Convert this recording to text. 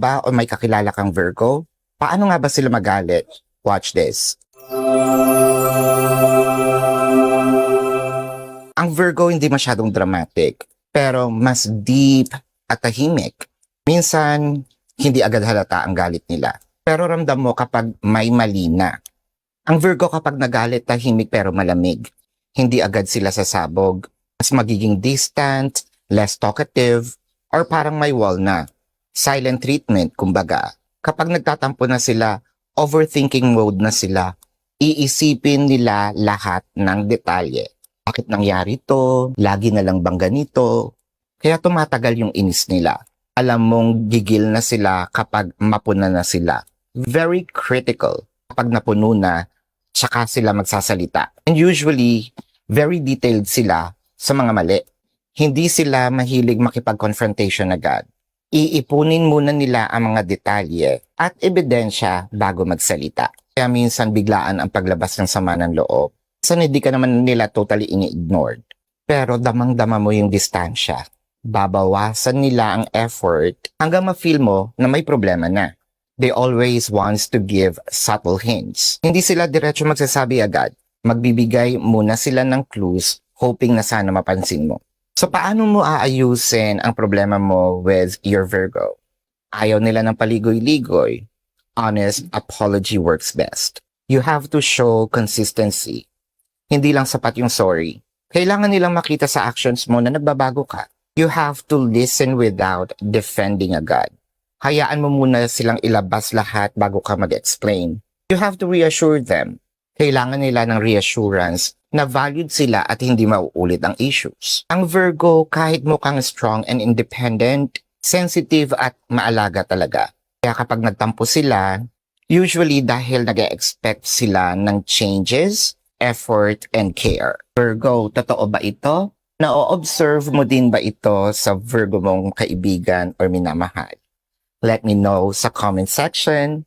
ba o may kakilala kang Virgo? Paano nga ba sila magalit? Watch this. Ang Virgo hindi masyadong dramatic, pero mas deep at tahimik. Minsan, hindi agad halata ang galit nila. Pero ramdam mo kapag may mali na. Ang Virgo kapag nagalit, tahimik pero malamig. Hindi agad sila sasabog. Mas magiging distant, less talkative, or parang may wall na. Silent treatment, kumbaga. Kapag nagtatampo na sila, overthinking mode na sila, iisipin nila lahat ng detalye. Bakit nangyari to? Lagi na lang bang ganito? Kaya tumatagal yung inis nila. Alam mong gigil na sila kapag mapuna na sila. Very critical. Kapag napuno na, tsaka sila magsasalita. And usually, very detailed sila sa mga mali. Hindi sila mahilig makipag-confrontation agad. Iipunin muna nila ang mga detalye at ebidensya bago magsalita. Kaya minsan biglaan ang paglabas ng sama ng loob. Minsan hindi ka naman nila totally ini-ignored. Pero damang-dama mo yung distansya. Babawasan nila ang effort hanggang ma-feel mo na may problema na. They always wants to give subtle hints. Hindi sila diretso magsasabi agad. Magbibigay muna sila ng clues, hoping na sana mapansin mo. So paano mo aayusin ang problema mo with your Virgo? Ayaw nila ng paligoy-ligoy. Honest apology works best. You have to show consistency. Hindi lang sapat yung sorry. Kailangan nilang makita sa actions mo na nagbabago ka. You have to listen without defending agad. Hayaan mo muna silang ilabas lahat bago ka mag-explain. You have to reassure them. Kailangan nila ng reassurance na valued sila at hindi mauulit ang issues. Ang Virgo, kahit mukhang strong and independent, sensitive at maalaga talaga. Kaya kapag nagtampo sila, usually dahil nag-expect sila ng changes, effort, and care. Virgo, totoo ba ito? Na-observe mo din ba ito sa Virgo mong kaibigan or minamahal? Let me know sa comment section.